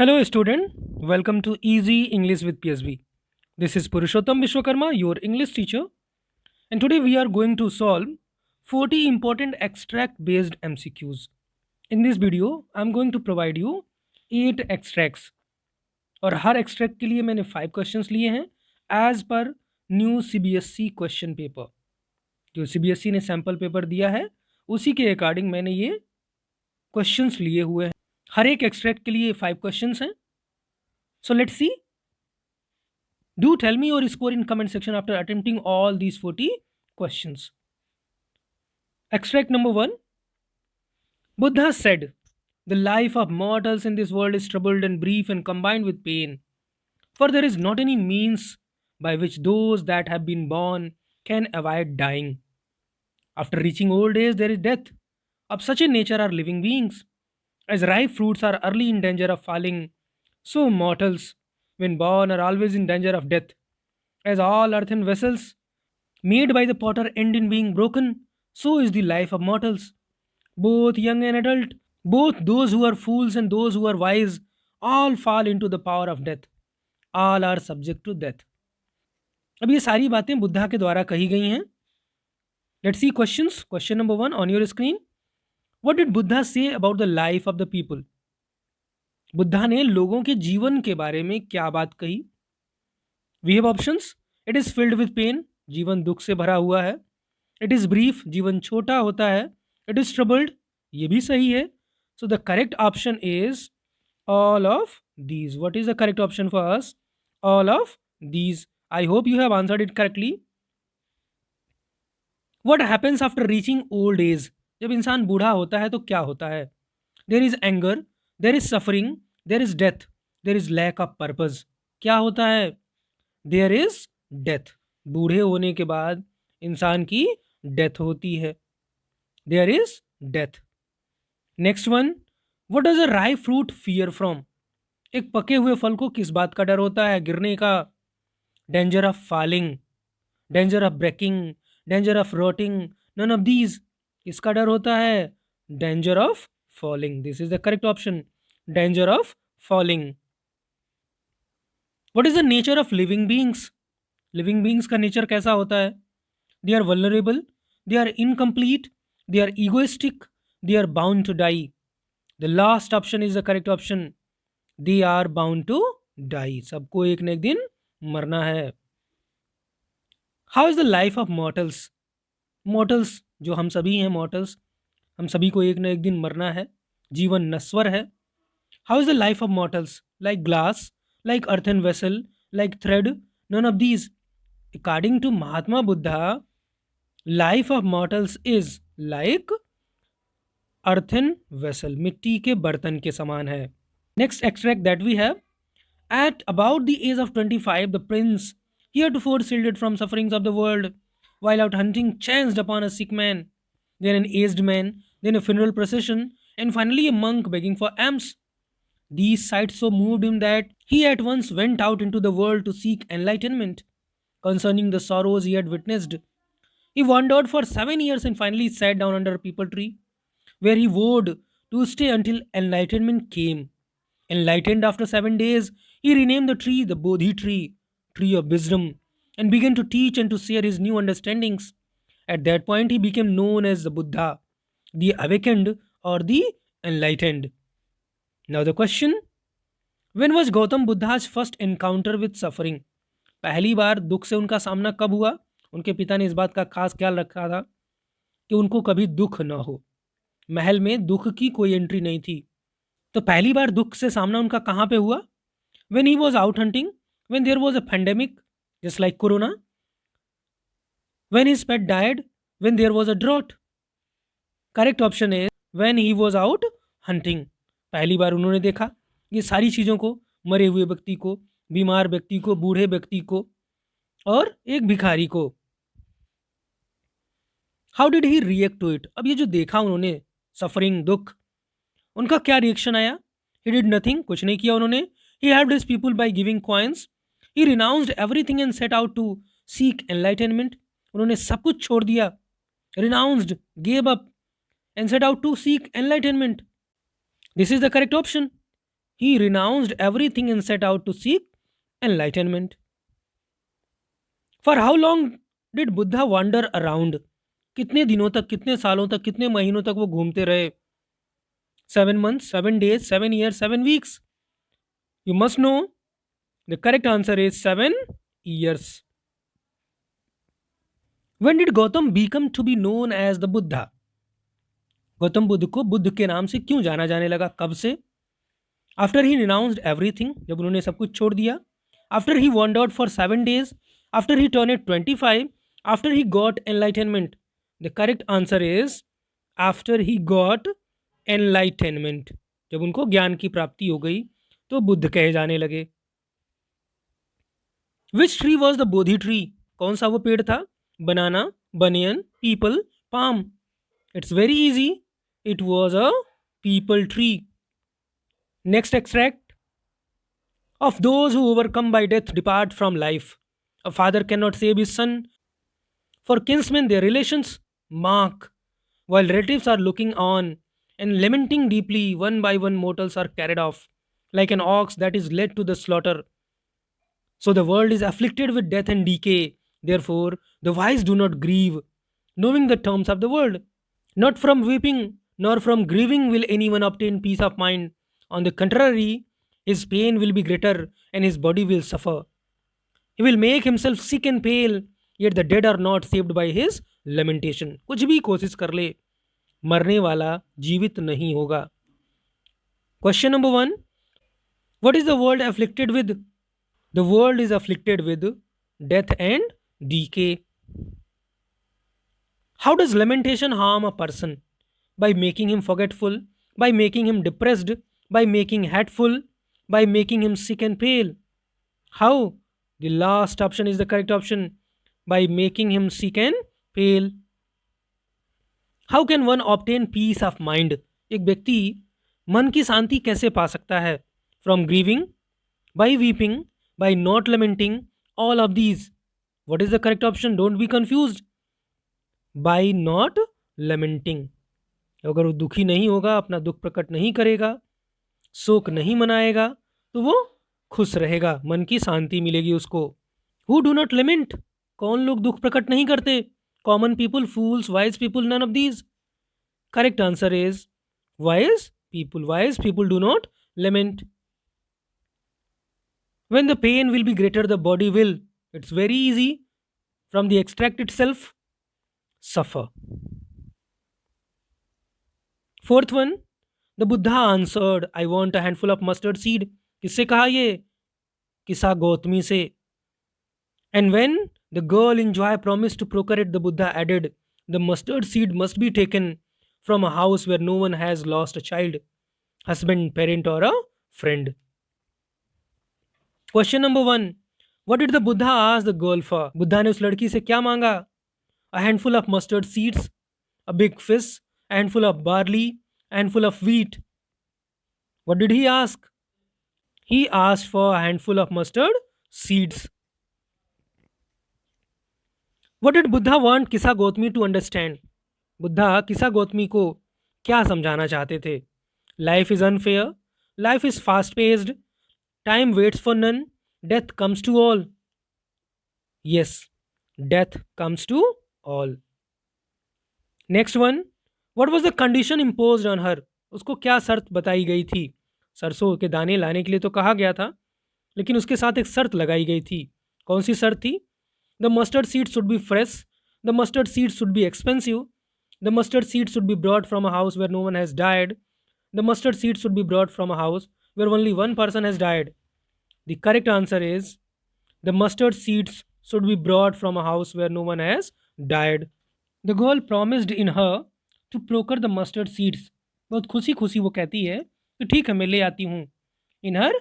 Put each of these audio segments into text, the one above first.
Hello, student. Welcome to Easy English with PSB. This is Purushottam Vishwakarma, your English teacher, and today we are going to solve 40 important extract based MCQs. In this video, I'm going to provide you 8 extracts और हर extract के लिए मैंने 5 questions लिए हैं as पर new CBSE question paper. जो CBSE ने sample paper दिया है उसी के अकॉर्डिंग मैंने ये क्वेश्चंस लिए हुए हैं। हर एक एक्सट्रैक्ट के लिए 5 क्वेश्चंस हैं। So let's see. Do tell me your score in comment section after attempting all these 40 questions. Extract number 1. Buddha said, "The life of mortals in this world is troubled and brief and combined with pain. For there is not any means by which those that have been born can avoid dying. After reaching old age, there is death. Of such a nature are living beings. As ripe fruits are early in danger of falling, so mortals, when born, are always in danger of death. As all earthen vessels made by the potter end in being broken, so is the life of mortals. Both young and adult, both those who are fools and those who are wise, all fall into the power of death. All are subject to death." अब ये सारी बातें बुद्धा के द्वारा कही गई हैं। Let's see questions. Question number 1 on your screen. What did Buddha say about the life of the people? Buddha ने लोगों के जीवन के बारे में क्या बात कही? We have options. It is filled with pain, जीवन दुख से भरा हुआ है। इट इज ब्रीफ, जीवन छोटा होता है। इट इज ट्रबल्ड, ये भी सही है। So the correct option is all of these. What is the correct option for us? All of these. I hope you have answered it correctly. What happens after reaching old age? जब इंसान बूढ़ा होता है तो क्या होता है? There is anger, there is suffering, there is death, there is lack of purpose. क्या होता है? There is death. बूढ़े होने के बाद इंसान की डेथ होती है। There is death. Next one, what does a ripe fruit fear from? एक पके हुए फल को किस बात का डर होता है? गिरने का। Danger of falling, danger of breaking, danger of rotting, none of these. किसका डर होता है? Danger of falling. This is the correct option, danger of falling. What is the nature of living beings? Living beings का nature कैसा होता है? They are vulnerable, they are incomplete, they are egoistic, they are bound to die. The last option is the correct option, they are bound to die. सबको एक न एक दिन मरना है। How is the life of mortals? Mortals जो हम सभी हैं, मॉर्टल्स, हम सभी को एक न एक दिन मरना है। जीवन नश्वर है। How is the life of mortals? Like glass, like earthen vessel, like thread, none of these. According to Mahatma Buddha, life of mortals is like earthen vessel, मिट्टी के बर्तन के समान है। Next extract that we have, at about the age of 25, the prince, heretofore shielded from sufferings of the world, while out hunting, chanced upon a sick man, then an aged man, then a funeral procession, and finally a monk begging for alms. These sights so moved him that he at once went out into the world to seek enlightenment concerning the sorrows he had witnessed. He wandered for 7 years and finally sat down under a peepal tree, where he vowed to stay until enlightenment came. Enlightened after 7 days, he renamed the tree the Bodhi tree, tree of wisdom, and began to teach and to share his new understandings. At that point, he became known as the Buddha, the awakened or the enlightened. Now the question, when was Gautam Buddha's first encounter with suffering? पहली बार दुख से उनका सामना कब हुआ? उनके पिता ने इस बात का खास ख्याल रखा था कि उनको कभी दुख न हो। महल में दुख की कोई एंट्री नहीं थी। तो पहली बार दुख से सामना उनका कहाँ पे हुआ? When he was out hunting, when there was a pandemic, just like corona, when his pet died, when there was a drought. Correct option is when he was out hunting. पहली बार उन्होंने देखा ये सारी चीज़ों को, मरे हुए व्यक्ति को, बीमार व्यक्ति को, बूढ़े व्यक्ति को और एक भिखारी को। How did he react to it? अब ये जो देखा उन्होंने, सफरिंग, दुख, उनका क्या रिएक्शन आया? ही डिड नथिंग, कुछ नहीं किया उन्होंने। He helped his people by giving coins. He renounced everything and set out to seek enlightenment. उन्होंने सब कुछ छोड़ दिया, renounced, gave up and set out to seek enlightenment. This is the correct option. He renounced everything and set out to seek enlightenment. For how long did Buddha wander around? कितने दिनों तक, कितने सालों तक, कितने महीनों तक वो घूमते रहे? 7 months, 7 days, 7 years, 7 weeks. You must know the correct answer is 7 years. When did Gautam become to be known as the Buddha? Gautam Buddha को बुद्ध के नाम से क्यों जाना जाने लगा, कब से? आफ्टर ही रिनाउंस्ड एवरीथिंग, जब उन्होंने सब कुछ छोड़ दिया. After he wandered for 7 days. After he turned 25. After he got enlightenment. The correct answer is after he got enlightenment. जब उनको ज्ञान की प्राप्ति हो गई तो बुद्ध कहे जाने लगे. Which tree was the Bodhi tree? कौन सा वो पेड़ था? Banana, banyan, peepal, palm. It's very easy. It was a peepal tree. Next extract. Of those who overcome by death depart from life. A father cannot save his son. For kinsmen, their relations mark, while relatives are looking on and lamenting deeply. One by one, mortals are carried off, like an ox that is led to the slaughter. So the world is afflicted with death and decay. Therefore, the wise do not grieve, knowing the terms of the world. Not from weeping nor from grieving will anyone obtain peace of mind. On the contrary, his pain will be greater and his body will suffer. He will make himself sick and pale, yet the dead are not saved by his lamentation. कुछ भी कोशिश कर ले, मरने वाला जीवित नहीं होगा. Question number 1. What is the world afflicted with? The world is afflicted with death and decay. How does lamentation harm a person? By making him forgetful, by making him depressed, by making hateful, by making him sick and pale. How? The last option is the correct option. By making him sick and pale. How can one obtain peace of mind? एक व्यक्ति मन की शांति कैसे पा सकता है? From grieving, by weeping, by not lamenting, all of these. What is the correct option? Don't be confused. By not lamenting. अगर वो दुखी नहीं होगा, अपना दुख प्रकट नहीं करेगा, शोक नहीं मनाएगा, तो वो खुश रहेगा, मन की शांति मिलेगी उसको. Who do not lament? कौन लोग दुख प्रकट नहीं करते? Common people, fools, wise people, none of these. Correct answer is wise people. Wise people do not lament. When the pain will be greater, the body will, it's very easy, from the extract itself, suffer. Fourth one, the Buddha answered, I want a handful of mustard seed. किससे कहा ये? किसा गौतमी से. And when the girl in joy promised to procure it, the Buddha added, the mustard seed must be taken from a house where no one has lost a child, husband, parent, or a friend. Question number 1. What did the Buddha ask the girl for? Buddha ने उस लड़की से क्या मांगा? A handful of mustard seeds, a big fish, a handful of barley, a handful of wheat. What did he ask? He asked for a handful of mustard seeds. What did Buddha want Kisa Gautami to understand? Buddha किसा गौतमी को क्या समझाना चाहते थे? Life is unfair, life is fast paced, time waits for none, death comes to all. Yes, death comes to all. Next one, what was the condition imposed on her? उसको क्या शर्त बताई गई थी? सरसों के दाने लाने के लिए तो कहा गया था, लेकिन उसके साथ एक शर्त लगाई गई थी. कौन सी शर्त थी? The mustard seeds should be fresh, the mustard seeds should be expensive, the mustard seeds should be brought from a house where no one has died, the mustard seeds should be brought from a house where only one person has died. The correct answer is the mustard seeds should be brought from a house where no one has died. The girl promised in her to procure the mustard seeds. बहुत खुशी खुशी वो कहती है कि ठीक है मैं ले आती हूँ. In her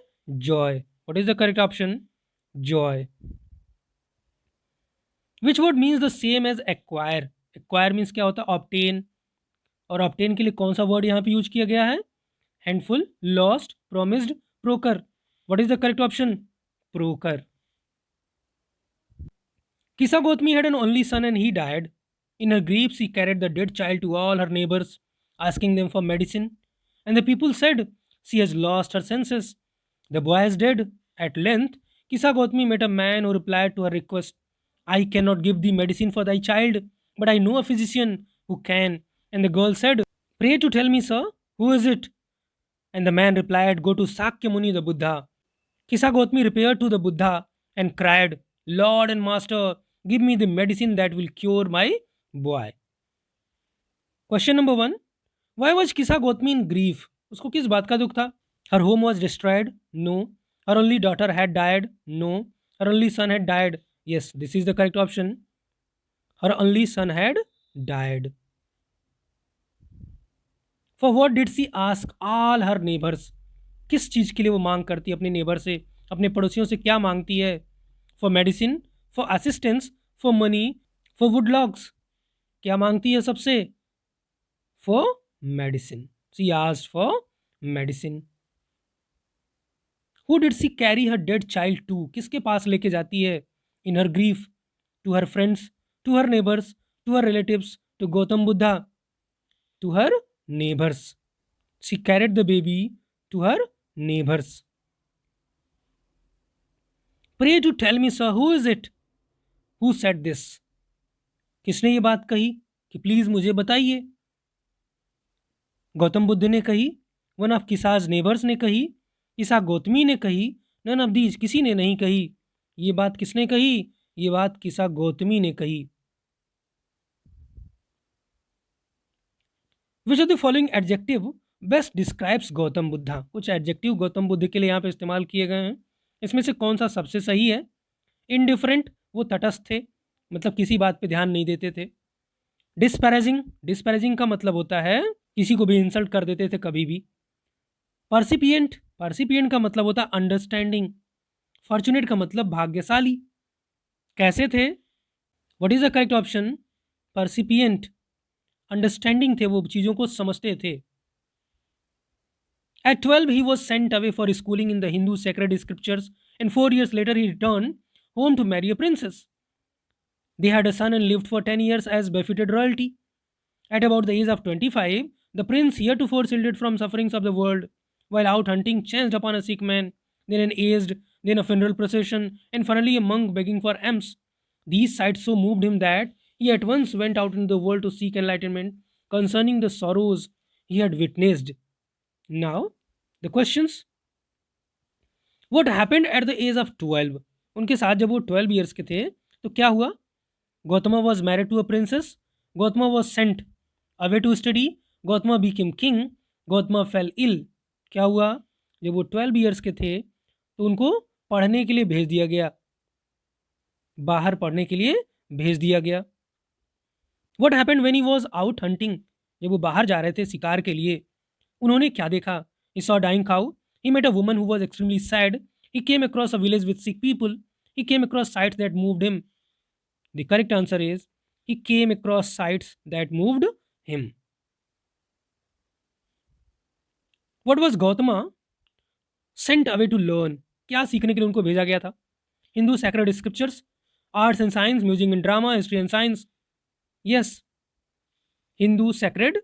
joy. What is the correct option? Joy. Which word means the same as acquire? Acquire means क्या होता है? Obtain. और obtain के लिए कौन सा word यहाँ पे यूज किया गया है? Handful, lost, promised, procure. What is the correct option? Procure. Kisa Gautami had an only son and he died. In her grief, she carried the dead child to all her neighbors, asking them for medicine. And the people said, She has lost her senses. The boy is dead. At length, Kisa Gautami met a man who replied to her request. I cannot give thee medicine for thy child, but I know a physician who can. And the girl said, Pray to tell me, sir, who is it? And the man replied, Go to Sakya Muni the Buddha. Kisa Gautami repaired to the Buddha and cried, Lord and Master, give me the medicine that will cure my boy. Question number 1. Why was Kisa Gautami in grief? उसको किस बात का दुख था? Her home was destroyed? No. Her only daughter had died? No. Her only son had died? Yes, this is the correct option. Her only son had died. For what did she ask all her neighbors? किस चीज़ के लिए वो मांग करती है अपने neighbour से, अपने पड़ोसियों से क्या मांगती है? For medicine, for assistance, for money, for wood logs? क्या मांगती है सबसे? For medicine. She asked for medicine. Who did she carry her dead child to? किसके पास लेके जाती है in her grief? To her friends, to her neighbours, to her relatives, to Gautam Buddha? To her neighbours. She carried the baby to her neighbours. Pray to tell me sir, who is it? Who said this? किसने ये बात कही कि please मुझे बताइए? गौतम बुद्ध ने कही? One of किसाज neighbours ने कही? किसा गौतमी ने कही? नन ऑफ दीज, किसी ने नहीं कही. ये बात किसने कही? ये बात किसा गौतमी ने कही. Which of the following adjective best describes Gautam Buddha? कुछ एडजेक्टिव गौतम बुद्ध के लिए यहाँ पे इस्तेमाल किए गए हैं. इसमें से कौन सा सबसे सही है? इनडिफरेंट, वो तटस्थ थे, मतलब किसी बात पे ध्यान नहीं देते थे. डिस्पैरेजिंग, डिस्पैरेजिंग का मतलब होता है किसी को भी इंसल्ट कर देते थे कभी भी. पर्सिपिएंट, पर्सिपिएंट का मतलब होता है अंडरस्टैंडिंग. फॉर्चुनेट का मतलब भाग्यशाली. कैसे थे? What is the correct option? Percipient. Understanding थे, वो चीज़ों को समझते थे. At 12, he was sent away for schooling in the Hindu sacred scriptures, and 4 years later, he returned home to marry a princess. They had a son and lived for 10 years as befitted royalty. At about the age of 25, the prince, heretofore shielded from sufferings of the world, while out hunting, chanced upon a sick man, then an aged, then a funeral procession, and finally a monk begging for alms. These sights so moved him that he at once went out into the world to seek enlightenment concerning the sorrows he had witnessed. Now, the questions. What happened at the age of 12? उनके साथ जब वो 12 years के थे तो क्या हुआ? Gautama was married to a princess. Gautama was sent away to study. Gautama became king. Gautama fell ill. क्या हुआ? जब वो 12 years के थे तो उनको पढ़ने के लिए भेज दिया गया, बाहर पढ़ने के लिए भेज दिया गया. What happened when he was out hunting? जब वो बाहर जा रहे थे शिकार के लिए, उन्होंने क्या देखा? He saw a dying cow. He met a woman who was extremely sad. He came across a village with sick people. He came across sights that moved him. The correct answer is he came across sights that moved him. What was Gautama sent away to learn? क्या सीखने के लिए उनको भेजा गया था? Hindu sacred scriptures, arts and science, music and drama, history and science. Yes, Hindu sacred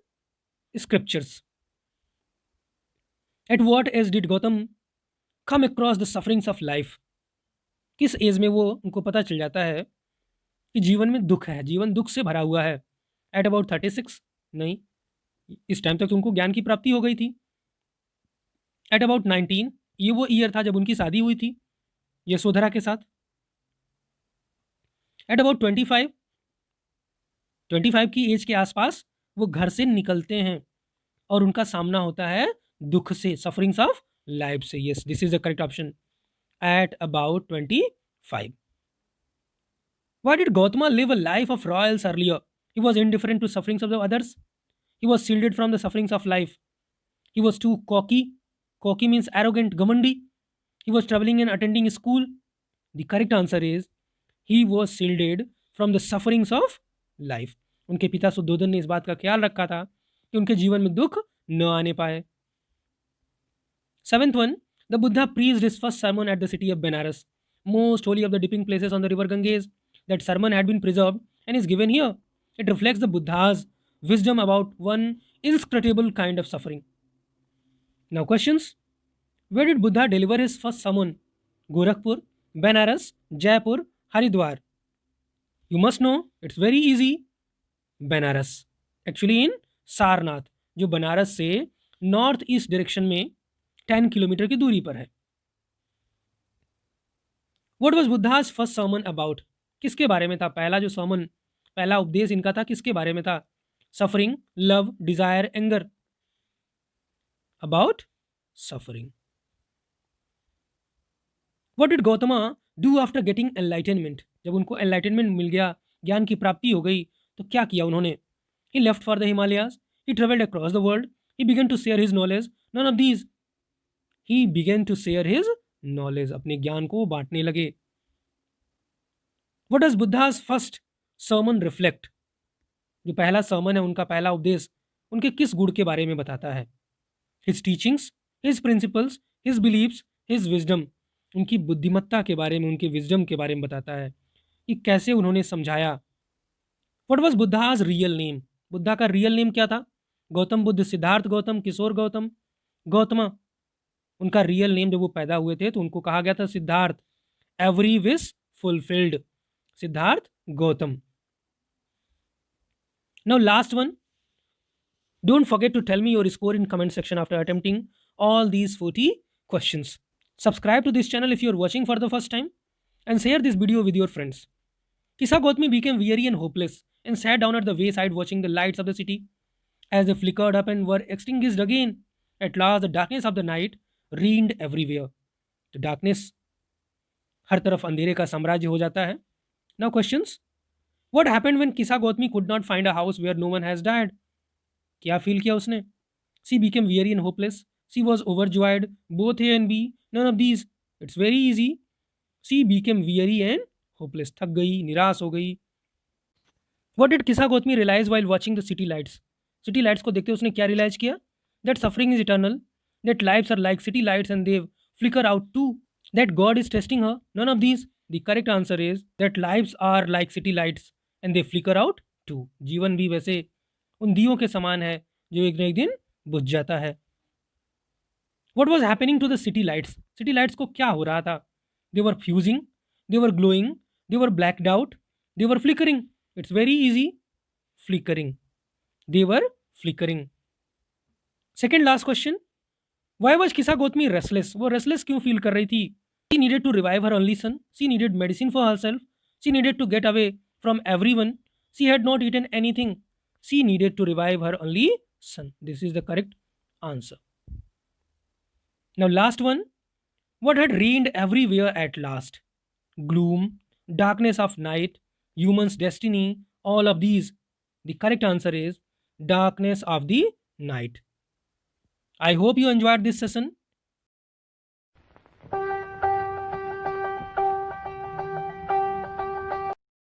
scriptures. At what age did Gautam come across the sufferings of life? किस as में वो उनको पता चल जाता है कि जीवन में दुख है, जीवन दुख से भरा हुआ है? At about 36? नहीं, इस टाइम तक तो उनको ज्ञान की प्राप्ति हो गई थी. एट अबाउट 19, ये वो ईयर था जब उनकी शादी हुई थी यशोधरा के साथ. एट अबाउट 25, 25 की एज के आसपास वो घर से निकलते हैं और उनका सामना होता है दुख से, सफरिंग्स ऑफ लाइफ से. Yes, this is the correct option. At about 25. Why did Gautama live a life of royals earlier? He was indifferent to sufferings of the others. He was shielded from the sufferings of life. He was too cocky. Cocky means arrogant, ghamandi. He was traveling and attending school. The correct answer is he was shielded from the sufferings of life. उनके पिता सुद्धोधन ने इस बात का ख्याल रखा था कि उनके जीवन में दुख न आने पाए. 7th one, the Buddha preached his first sermon at the city of Benares, most holy of the dipping places on the river Ganges. That sermon had been preserved and is given here. It reflects the Buddha's wisdom about one inscrutable kind of suffering. Now questions. Where did Buddha deliver his first sermon? Gorakhpur, Banaras, Jaipur, Haridwar. You must know, it's very easy. Banaras. Actually in Sarnath, जो बनारस से north east direction में 10 kilometre की दूरी पर है. What was Buddha's first sermon about? किसके बारे में था पहला जो sermon, पहला उपदेश इनका था किसके बारे में था? Suffering, love, desire, anger. About suffering. What did Gautama do after getting enlightenment? जब उनको enlightenment मिल गया, ज्ञान की प्राप्ति हो गई, तो क्या किया उन्होंने? He left for the Himalayas. He traveled across the world. He began to share his knowledge. None of these. He began to share his knowledge. अपने ज्ञान को बांटने लगे. What does Buddha's first sermon reflect? जो पहला sermon है उनका पहला उपदेश उनके किस गुण के बारे में बताता है? His teachings, his principles, his beliefs, his wisdom. उनकी बुद्धिमत्ता के बारे में, उनके विजडम के बारे में बताता है कि कैसे उन्होंने समझाया. What was Buddha's real name? Buddha का रियल नेम क्या था? गौतम बुद्ध, सिद्धार्थ गौतम, किशोर गौतम, गौतमा. उनका रियल नेम जब वो पैदा हुए थे तो उनको कहा गया था Siddharth. Every wish fulfilled. Siddharth Gautam. Now last one. Don't forget to tell me your score in comment section after attempting all these 40 questions. Subscribe to this channel if you are watching for the first time and share this video with your friends. Kisa Gautami became weary and hopeless and sat down at the wayside watching the lights of the city as they flickered up and were extinguished again. At last the darkness of the night reigned everywhere. The darkness, हर तरफ अंधेरे का साम्राज्य हो जाता है. Now questions. What happened when Kisa Gautami could not find a house where no one has died? क्या feel किया उसने? She became weary and hopeless. She was overjoyed. Both A and B. None of these. It's very easy. She became weary and hopeless. थक गई, निराश हो गई. What did Kisa Gautami realize while watching the city lights? City lights को देखते उसने क्या realize किया? That suffering is eternal. That lives are like city lights and they flicker out too. That God is testing her. None of these. The correct answer is that lives are like city lights and they flicker out too. जीवन भी वैसे उन दियों के समान है जो एक न एक दिन बुझ जाता है. What was happening to the city lights? City lights को क्या हो रहा था? They were fusing, they were glowing, they were blacked out, they were flickering. It's very easy. Flickering. They were flickering. Second last question. Why was Kisa Gautami restless? वो restless क्यों feel कर रही थी? She needed to revive her only son. She needed medicine for herself. She needed to get away from everyone. She had not eaten anything. She needed to revive her only son. This is the correct answer. Now last one. What had reigned everywhere at last? Gloom, darkness of night, human's destiny, all of these. The correct answer is darkness of the night. I hope you enjoyed this session.